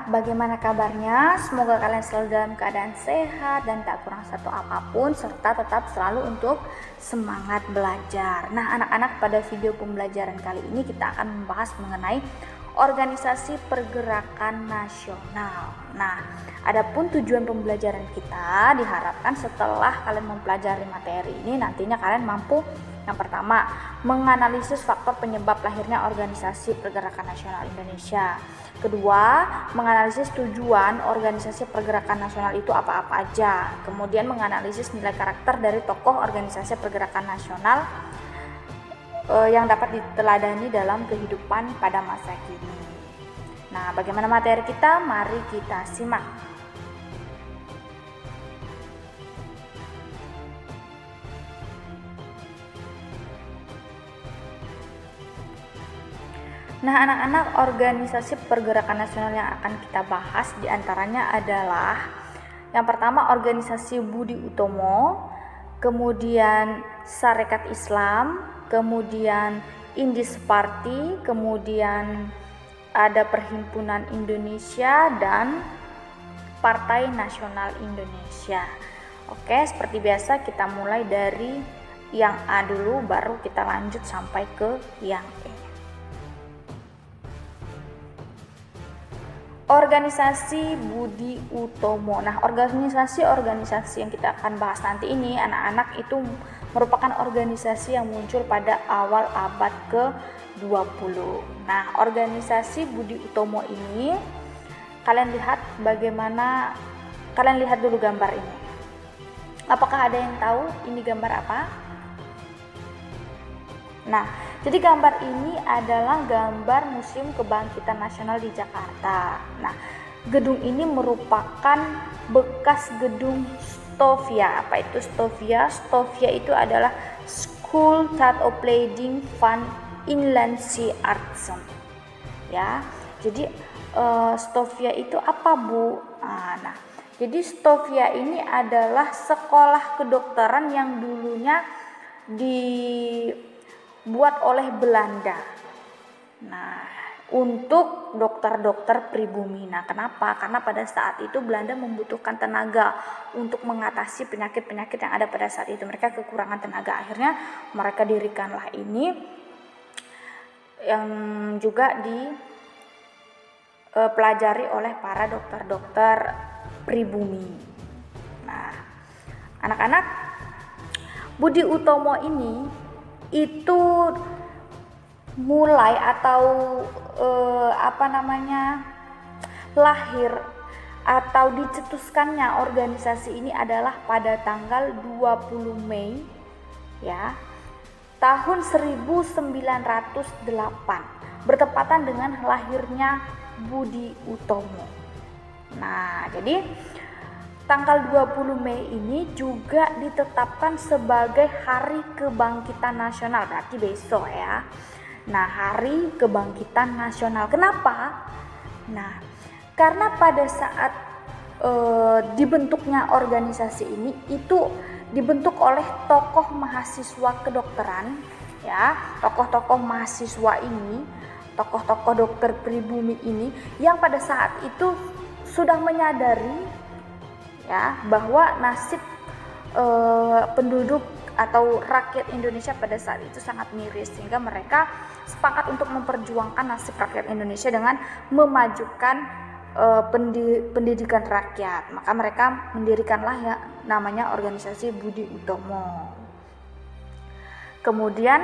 bagaimana kabarnya? Semoga kalian selalu dalam keadaan sehat dan tak kurang satu apapun, serta tetap selalu untuk semangat belajar. Nah, anak-anak, pada video pembelajaran kali ini kita akan membahas mengenai organisasi pergerakan nasional. Nah, adapun tujuan pembelajaran kita diharapkan setelah kalian mempelajari materi ini nantinya kalian mampu yang pertama, menganalisis faktor penyebab lahirnya organisasi pergerakan nasional Indonesia. Kedua, menganalisis tujuan organisasi pergerakan nasional itu apa-apa aja. Kemudian menganalisis nilai karakter dari tokoh organisasi pergerakan nasional yang dapat diteladani dalam kehidupan pada masa kini. Nah, bagaimana materi kita? Mari kita simak. Nah, anak-anak, organisasi pergerakan nasional yang akan kita bahas diantaranya adalah yang pertama organisasi Budi Utomo, kemudian Sarekat Islam, kemudian Indis Party, kemudian ada Perhimpunan Indonesia dan Partai Nasional Indonesia. Oke, seperti biasa kita mulai dari yang A dulu, baru kita lanjut sampai ke yang E. Organisasi Budi Utomo. Nah, organisasi yang kita akan bahas nanti ini anak-anak itu merupakan organisasi yang muncul pada awal abad ke-20. Nah, organisasi Budi Utomo ini kalian lihat dulu gambar ini. Apakah ada yang tahu ini gambar apa? Nah, jadi gambar ini adalah gambar Museum Kebangkitan Nasional di Jakarta. Nah, gedung ini merupakan bekas gedung Stovia. Apa itu Stovia? Stovia itu adalah School Tat Opleiding van Inlandse Artsen. Ya, jadi Stovia itu apa, Bu? Nah, jadi Stovia ini adalah sekolah kedokteran yang dulunya dibuat oleh Belanda. Nah, untuk dokter-dokter pribumi. Nah, kenapa? Karena pada saat itu Belanda membutuhkan tenaga untuk mengatasi penyakit-penyakit yang ada pada saat itu. Mereka kekurangan tenaga. Akhirnya mereka dirikanlah ini yang juga dipelajari oleh para dokter-dokter pribumi. Nah, anak-anak, Budi Utomo ini itu mulai atau lahir atau dicetuskannya organisasi ini adalah pada tanggal 20 Mei ya, tahun 1908 bertepatan dengan lahirnya Budi Utomo. Nah, jadi tanggal 20 Mei ini juga ditetapkan sebagai Hari Kebangkitan Nasional, berarti besok ya. Nah, Hari Kebangkitan Nasional. Kenapa? Nah, karena pada saat dibentuknya organisasi ini itu dibentuk oleh tokoh mahasiswa kedokteran ya, tokoh-tokoh mahasiswa ini, tokoh-tokoh dokter pribumi ini yang pada saat itu sudah menyadari ya bahwa nasib penduduk atau rakyat Indonesia pada saat itu sangat miris, sehingga mereka sepakat untuk memperjuangkan nasib rakyat Indonesia dengan memajukan pendidikan rakyat. Maka mereka mendirikanlah ya namanya organisasi Budi Utomo. Kemudian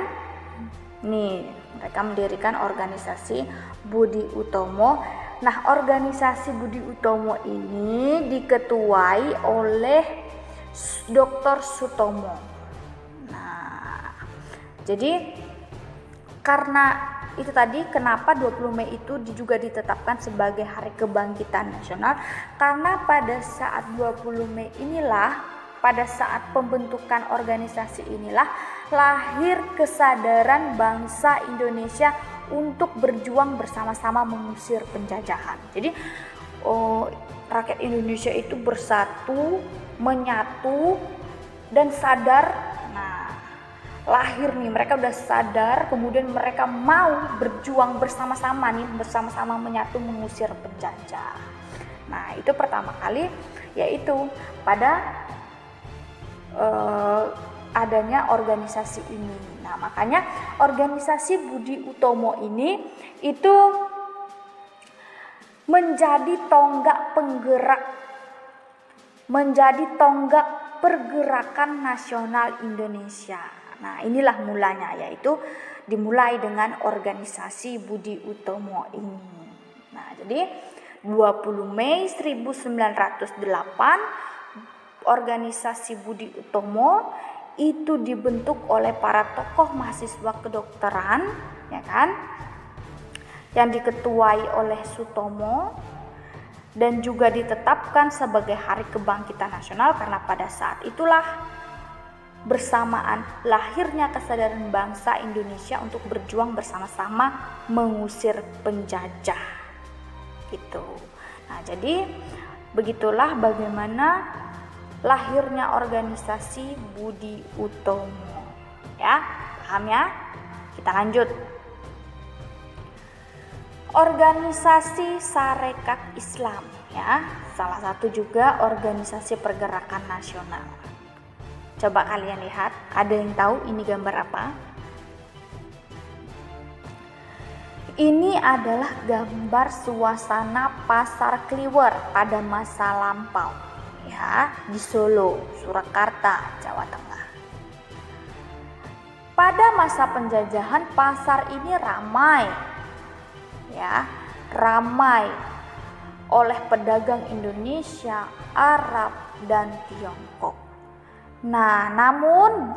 mereka mendirikan organisasi Budi Utomo. Nah, organisasi Budi Utomo ini diketuai oleh Dr. Sutomo. Nah, jadi karena itu tadi kenapa 20 Mei itu juga ditetapkan sebagai Hari Kebangkitan Nasional, karena pada saat 20 Mei inilah, pada saat pembentukan organisasi inilah lahir kesadaran bangsa Indonesia untuk berjuang bersama-sama mengusir penjajahan. Jadi rakyat Indonesia itu bersatu, menyatu dan sadar. Nah, lahir nih, mereka udah sadar, kemudian mereka mau berjuang bersama-sama menyatu mengusir penjajah. Nah, itu pertama kali yaitu pada adanya organisasi ini. Nah, makanya organisasi Budi Utomo ini itu menjadi tonggak pergerakan nasional Indonesia. Nah, inilah mulanya, yaitu dimulai dengan organisasi Budi Utomo ini. Nah, jadi 20 Mei 1908 organisasi Budi Utomo itu dibentuk oleh para tokoh mahasiswa kedokteran, ya kan, yang diketuai oleh Sutomo, dan juga ditetapkan sebagai Hari Kebangkitan Nasional karena pada saat itulah bersamaan lahirnya kesadaran bangsa Indonesia untuk berjuang bersama-sama mengusir penjajah gitu. Nah, jadi begitulah bagaimana lahirnya organisasi Budi Utomo. Ya, paham ya? Kita lanjut. Organisasi Sarekat Islam, ya, salah satu juga organisasi pergerakan nasional. Coba kalian lihat, ada yang tahu ini gambar apa? Ini adalah gambar suasana Pasar Kliwer pada masa lampau, ya, di Solo, Surakarta, Jawa Tengah. Pada masa penjajahan pasar ini ramai oleh pedagang Indonesia, Arab, dan Tiongkok. Nah, namun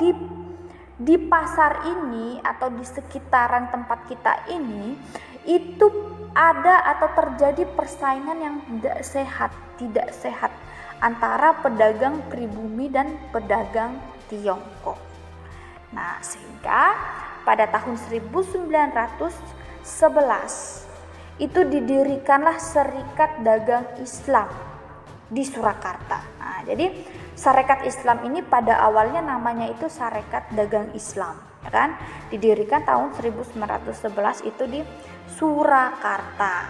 di pasar ini atau di sekitaran tempat kita ini itu ada atau terjadi persaingan yang tidak sehat antara pedagang pribumi dan pedagang Tiongkok. Nah, sehingga pada tahun 1911 itu didirikanlah Serikat Dagang Islam di Surakarta. Nah, jadi Sarekat Islam ini pada awalnya namanya itu Sarekat Dagang Islam, ya kan? Didirikan tahun 1911 itu di Surakarta.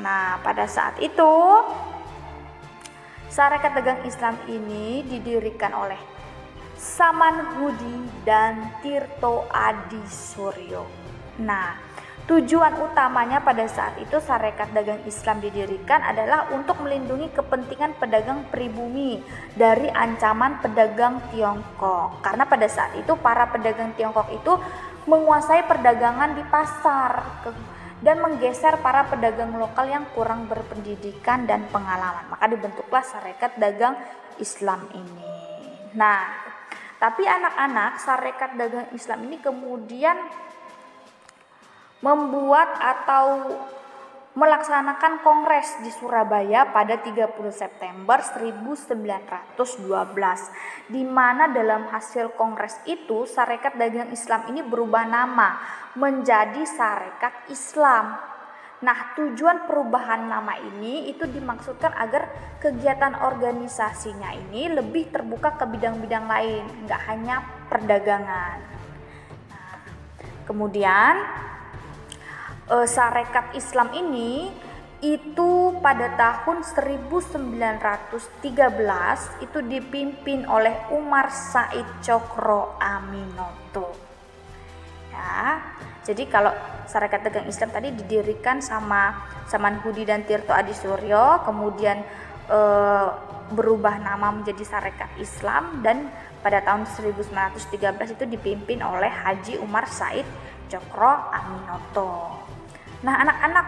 Nah, pada saat itu Sarekat Dagang Islam ini didirikan oleh Samanhudi dan Tirto Adi Suryo. Nah, tujuan utamanya pada saat itu Sarekat Dagang Islam didirikan adalah untuk melindungi kepentingan pedagang pribumi dari ancaman pedagang Tiongkok. Karena pada saat itu para pedagang Tiongkok itu menguasai perdagangan di pasar dan menggeser para pedagang lokal yang kurang berpendidikan dan pengalaman. Maka dibentuklah Sarekat Dagang Islam ini. Nah, tapi anak-anak Sarekat Dagang Islam ini kemudian membuat atau melaksanakan kongres di Surabaya pada 30 September 1912, di mana dalam hasil kongres itu Sarekat Dagang Islam ini berubah nama menjadi Sarekat Islam. Nah, tujuan perubahan nama ini itu dimaksudkan agar kegiatan organisasinya ini lebih terbuka ke bidang-bidang lain, nggak hanya perdagangan. Nah, kemudian Sarekat Islam ini itu pada tahun 1913 itu dipimpin oleh Umar Said Cokro Aminoto. Ya, jadi kalau Sarekat Dagang Islam tadi didirikan sama Samanhudi dan Tirto Adi Suryo, kemudian berubah nama menjadi Sarekat Islam, dan pada tahun 1913 itu dipimpin oleh Haji Umar Said Cokro Aminoto. Nah, anak-anak,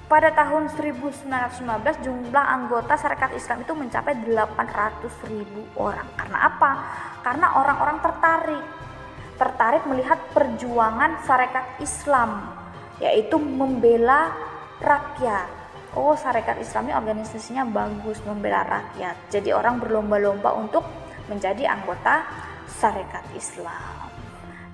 pada tahun 1915 jumlah anggota Sarekat Islam itu mencapai 800.000 orang. Karena apa? Karena orang-orang tertarik melihat perjuangan Sarekat Islam, yaitu membela rakyat. Oh, Sarekat Islam ini organisasinya bagus, membela rakyat. Jadi orang berlomba-lomba untuk menjadi anggota Sarekat Islam.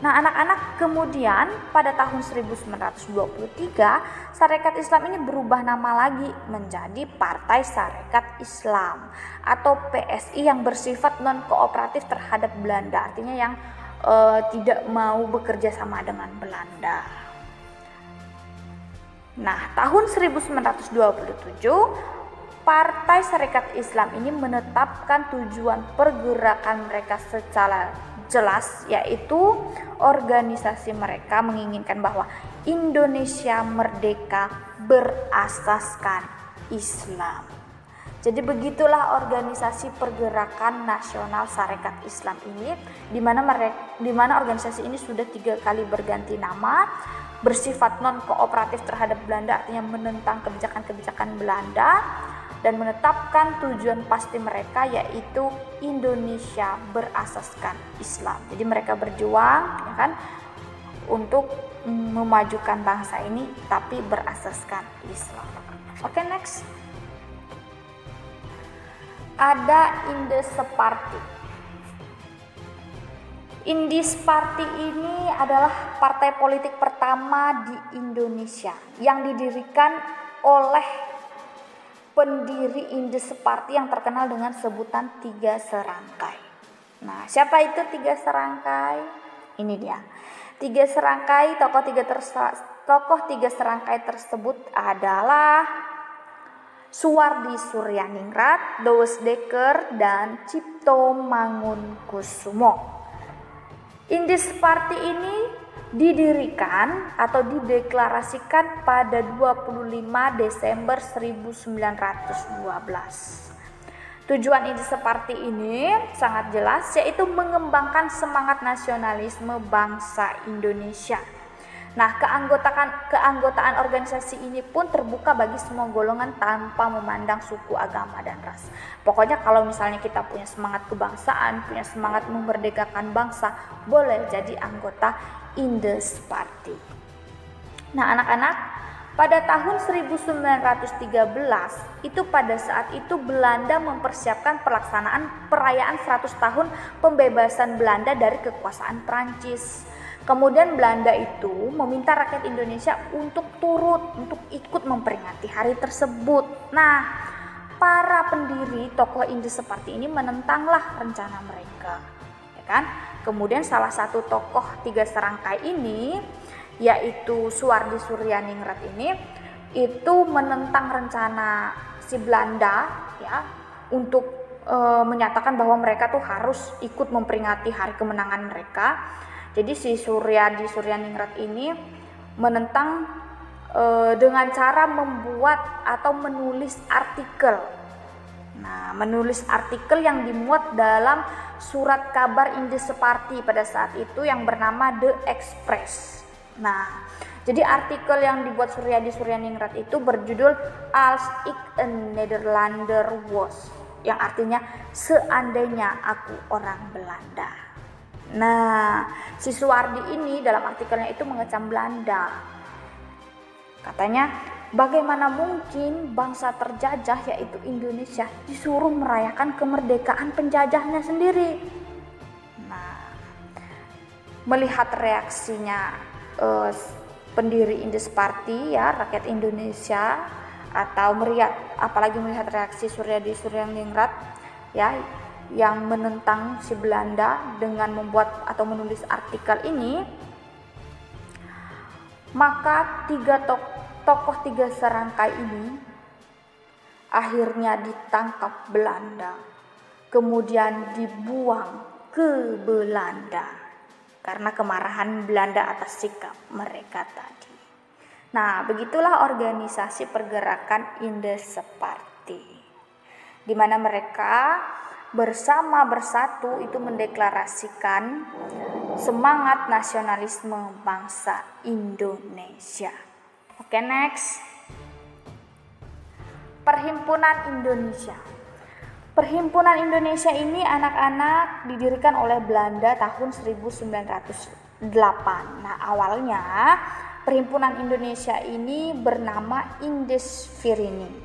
Nah, anak-anak, kemudian pada tahun 1923 Sarekat Islam ini berubah nama lagi menjadi Partai Sarekat Islam atau PSI yang bersifat non-kooperatif terhadap Belanda, artinya yang tidak mau bekerja sama dengan Belanda. Nah, tahun 1927 Partai Sarekat Islam ini menetapkan tujuan pergerakan mereka secara jelas, yaitu organisasi mereka menginginkan bahwa Indonesia merdeka berasaskan Islam. Jadi begitulah organisasi pergerakan nasional Sarekat Islam ini, di mana organisasi ini sudah 3 kali berganti nama, bersifat non kooperatif terhadap Belanda, artinya menentang kebijakan-kebijakan Belanda, dan menetapkan tujuan pasti mereka, yaitu Indonesia berasaskan Islam. Jadi mereka berjuang, ya kan, untuk memajukan bangsa ini tapi berasaskan Islam. Oke, next. Ada Indes Party. Indes Party ini adalah partai politik pertama di Indonesia yang didirikan oleh pendiri Indes Party yang terkenal dengan sebutan 3 serangkai. Nah, siapa itu 3 serangkai? Ini dia. 3 serangkai, tokoh 3 serangkai tersebut adalah Suwardi Suryaningrat, Dowes Dekker, dan Cipto Mangunkusumo. Indes Party ini didirikan atau dideklarasikan pada 25 Desember 1912. Tujuan Indes Party ini sangat jelas, yaitu mengembangkan semangat nasionalisme bangsa Indonesia. Nah, keanggotaan organisasi ini pun terbuka bagi semua golongan tanpa memandang suku, agama, dan ras. Pokoknya kalau misalnya kita punya semangat kebangsaan, punya semangat memerdekakan bangsa, boleh jadi anggota Indes Party. Nah, anak-anak, pada tahun 1913, itu pada saat itu Belanda mempersiapkan pelaksanaan perayaan 100 tahun pembebasan Belanda dari kekuasaan Prancis. Kemudian Belanda itu meminta rakyat Indonesia untuk ikut memperingati hari tersebut. Nah, para pendiri tokoh Indes Party ini menentanglah rencana mereka, ya kan? Kemudian salah satu tokoh 3 serangkai ini, yaitu Suwardi Suryaningrat ini, itu menentang rencana si Belanda, ya, untuk menyatakan bahwa mereka tuh harus ikut memperingati hari kemenangan mereka. Jadi si Suwardi Suryaningrat ini menentang dengan cara membuat atau menulis artikel. Nah, menulis artikel yang dimuat dalam surat kabar Indes Party pada saat itu yang bernama The Express. Nah, jadi artikel yang dibuat Suwardi Suryaningrat itu berjudul Als ik een Nederlander was, yang artinya seandainya aku orang Belanda. Nah, si Suwardi ini dalam artikelnya itu mengecam Belanda. Katanya, bagaimana mungkin bangsa terjajah yaitu Indonesia disuruh merayakan kemerdekaan penjajahnya sendiri. Nah, melihat reaksinya pendiri Indes Party, ya, rakyat Indonesia, atau apalagi melihat reaksi Suwardi Suryaningrat, ya, yang menentang si Belanda dengan membuat atau menulis artikel ini, maka tokoh 3 serangkai ini akhirnya ditangkap Belanda, kemudian dibuang ke Belanda karena kemarahan Belanda atas sikap mereka tadi. Nah, begitulah organisasi pergerakan Indes Party, di mana mereka bersatu itu mendeklarasikan semangat nasionalisme bangsa Indonesia. Oke, next. Perhimpunan Indonesia. Perhimpunan Indonesia ini anak-anak didirikan oleh Belanda tahun 1908. Nah, awalnya Perhimpunan Indonesia ini bernama Indesvereniging.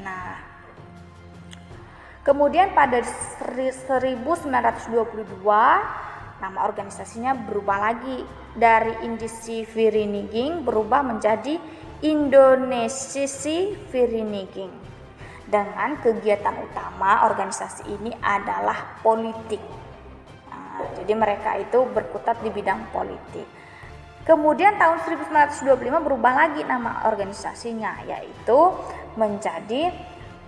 Nah, kemudian pada 1922 nama organisasinya berubah lagi dari Indesvereniging berubah menjadi Indonesiavereniging. Dengan kegiatan utama organisasi ini adalah politik. Nah, Jadi mereka itu berkutat di bidang politik. Kemudian tahun 1925 berubah lagi nama organisasinya, yaitu menjadi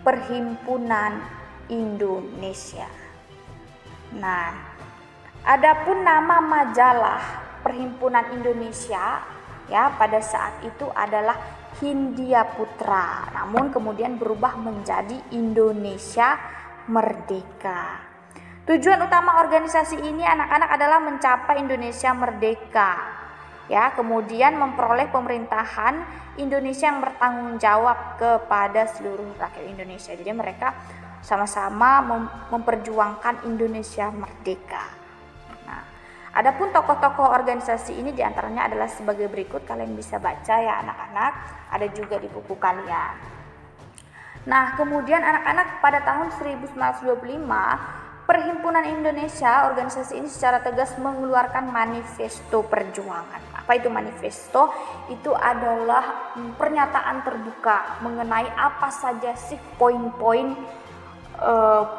Perhimpunan Indonesia. Nah, adapun nama majalah Perhimpunan Indonesia ya pada saat itu adalah Hindia Putra, namun kemudian berubah menjadi Indonesia Merdeka. Tujuan utama organisasi ini anak-anak adalah mencapai Indonesia merdeka. Ya, kemudian memperoleh pemerintahan Indonesia yang bertanggung jawab kepada seluruh rakyat Indonesia. Jadi mereka sama-sama memperjuangkan Indonesia merdeka. Nah, adapun tokoh-tokoh organisasi ini diantaranya adalah sebagai berikut, kalian bisa baca ya anak-anak, ada juga di buku kalian. Nah, kemudian anak-anak pada tahun 1925 Perhimpunan Indonesia, organisasi ini secara tegas mengeluarkan manifesto perjuangan. Apa itu manifesto? Itu adalah pernyataan terbuka mengenai apa saja sih poin-poin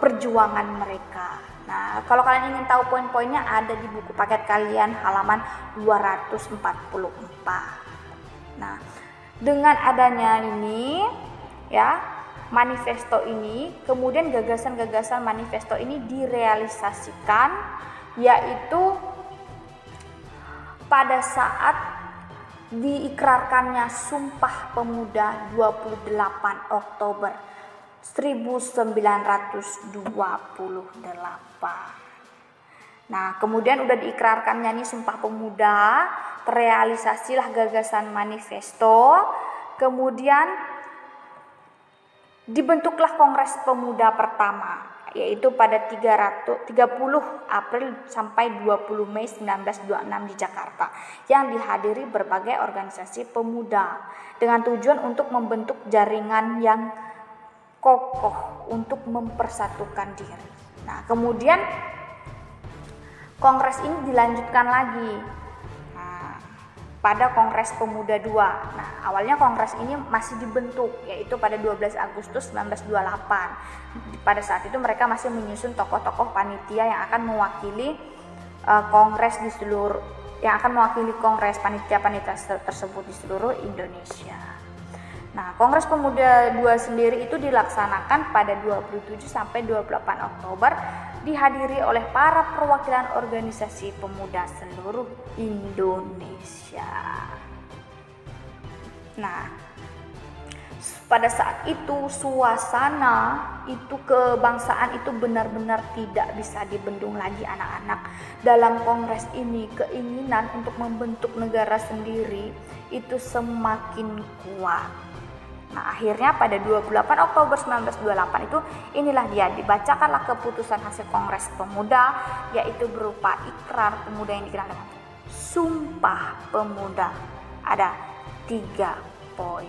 perjuangan mereka. Nah, kalau kalian ingin tahu poin-poinnya ada di buku paket kalian halaman 244. Nah, dengan adanya ini ya manifesto ini, kemudian gagasan-gagasan manifesto ini direalisasikan, yaitu pada saat diikrarkannya Sumpah Pemuda 28 Oktober 1928. Nah, kemudian udah diikrarkannya nih Sumpah Pemuda, terrealisasilah gagasan manifesto, kemudian dibentuklah Kongres Pemuda pertama, yaitu pada 30 April sampai 20 Mei 1926 di Jakarta, yang dihadiri berbagai organisasi pemuda dengan tujuan untuk membentuk jaringan yang kokoh untuk mempersatukan diri. Nah, kemudian Kongres ini dilanjutkan lagi pada Kongres Pemuda II. Nah, awalnya kongres ini masih dibentuk, yaitu pada 12 Agustus 1928. Pada saat itu mereka masih menyusun tokoh-tokoh panitia yang akan mewakili kongres di seluruh, yang akan mewakili kongres panitia-panitia tersebut di seluruh Indonesia. Nah, Kongres Pemuda II sendiri itu dilaksanakan pada 27 sampai 28 Oktober, dihadiri oleh para perwakilan organisasi pemuda seluruh Indonesia. Nah, pada saat itu suasana itu kebangsaan itu benar-benar tidak bisa dibendung lagi anak-anak. Dalam kongres ini keinginan untuk membentuk negara sendiri itu semakin kuat. Nah, akhirnya pada 28 Oktober 1928 itu inilah dia dibacakanlah keputusan hasil Kongres Pemuda, yaitu berupa ikrar pemuda yang dikenal dengan Sumpah Pemuda. Ada 3 poin.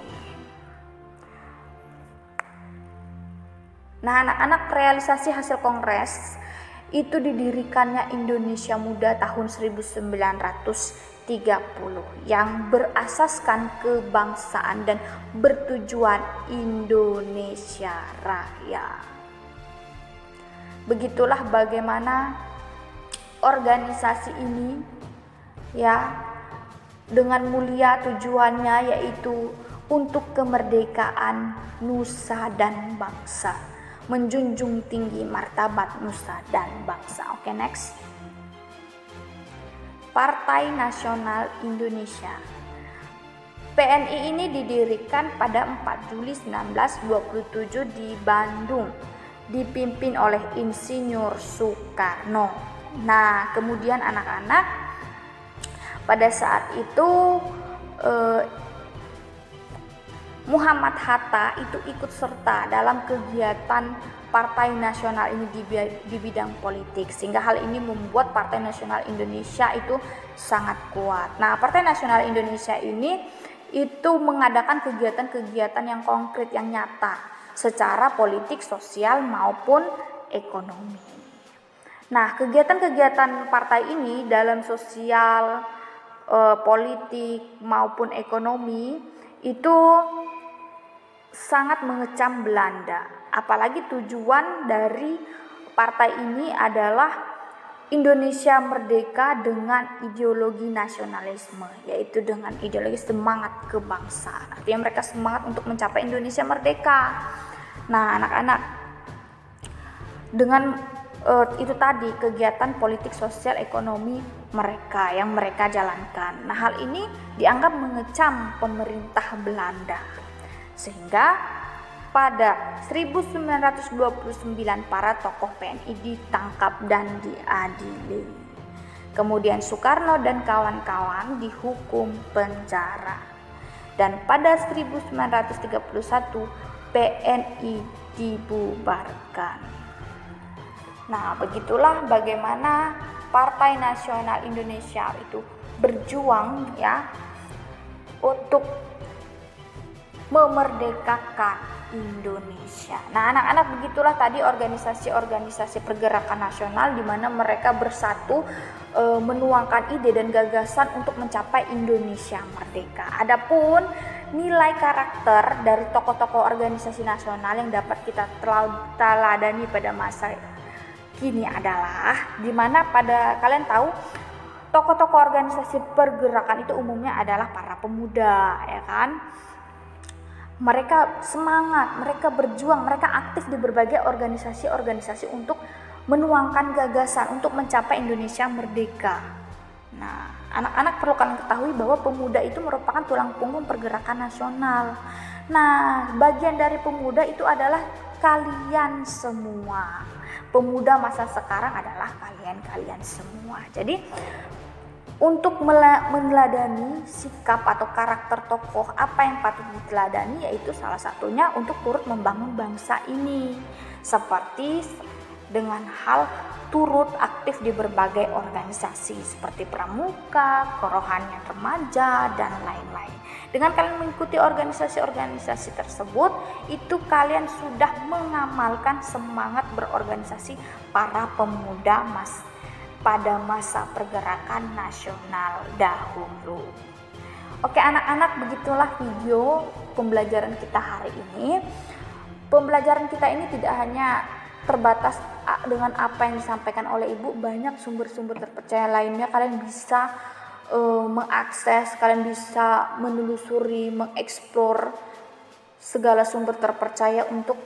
Nah, anak-anak, realisasi hasil kongres itu didirikannya Indonesia Muda tahun 1930 yang berasaskan kebangsaan dan bertujuan Indonesia Raya. Begitulah bagaimana organisasi ini ya dengan mulia tujuannya, yaitu untuk kemerdekaan nusa dan bangsa, menjunjung tinggi martabat nusa dan bangsa. Oke, next. Partai Nasional Indonesia. PNI ini didirikan pada 4 Juli 1927 di Bandung, dipimpin oleh Insinyur Soekarno. Nah, kemudian anak-anak, pada saat itu Muhammad Hatta itu ikut serta dalam kegiatan Partai Nasional ini di bidang politik, sehingga hal ini membuat Partai Nasional Indonesia itu sangat kuat. Nah, Partai Nasional Indonesia ini itu mengadakan kegiatan-kegiatan yang konkret, yang nyata secara politik, sosial maupun ekonomi. Nah, kegiatan-kegiatan partai ini dalam sosial, politik maupun ekonomi itu sangat mengecam Belanda. Apalagi tujuan dari partai ini adalah Indonesia merdeka dengan ideologi nasionalisme, yaitu dengan ideologi semangat kebangsaan. Artinya mereka semangat untuk mencapai Indonesia merdeka. Nah, anak-anak, dengan itu tadi kegiatan politik sosial ekonomi mereka yang mereka jalankan. Nah, hal ini dianggap mengecam pemerintah Belanda. Sehingga pada 1929 para tokoh PNI ditangkap dan diadili. Kemudian Soekarno dan kawan-kawan dihukum penjara. Dan pada 1931 PNI dibubarkan. Nah, begitulah bagaimana Partai Nasional Indonesia itu berjuang ya untuk memerdekakan Indonesia. Nah, anak-anak, begitulah tadi organisasi-organisasi pergerakan nasional di mana mereka bersatu menuangkan ide dan gagasan untuk mencapai Indonesia merdeka. Adapun nilai karakter dari tokoh-tokoh organisasi nasional yang dapat kita teladani pada masa kini adalah di mana pada kalian tahu tokoh-tokoh organisasi pergerakan itu umumnya adalah para pemuda, ya kan? Mereka semangat, mereka berjuang, mereka aktif di berbagai organisasi-organisasi untuk menuangkan gagasan untuk mencapai Indonesia merdeka. Nah, anak-anak perlu kalian ketahui bahwa pemuda itu merupakan tulang punggung pergerakan nasional. Nah, bagian dari pemuda itu adalah kalian semua. Pemuda masa sekarang adalah kalian semua. Jadi untuk meneladani sikap atau karakter tokoh apa yang patut diteladani, yaitu salah satunya untuk turut membangun bangsa ini, seperti dengan hal turut aktif di berbagai organisasi seperti pramuka, kerohanian remaja, dan lain-lain. Dengan kalian mengikuti organisasi-organisasi tersebut, itu kalian sudah mengamalkan semangat berorganisasi para pemuda pada masa pergerakan nasional dahulu. Oke anak-anak, begitulah video pembelajaran kita hari ini. Pembelajaran kita ini tidak hanya terbatas dengan apa yang disampaikan oleh Ibu, banyak sumber-sumber terpercaya lainnya kalian bisa mengakses, kalian bisa menelusuri, mengeksplor segala sumber terpercaya untuk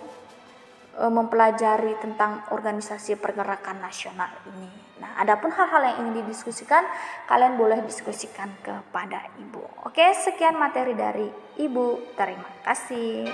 mempelajari tentang organisasi pergerakan nasional ini. Nah, adapun hal-hal yang ingin didiskusikan, kalian boleh diskusikan kepada Ibu. Oke, sekian materi dari Ibu. Terima kasih.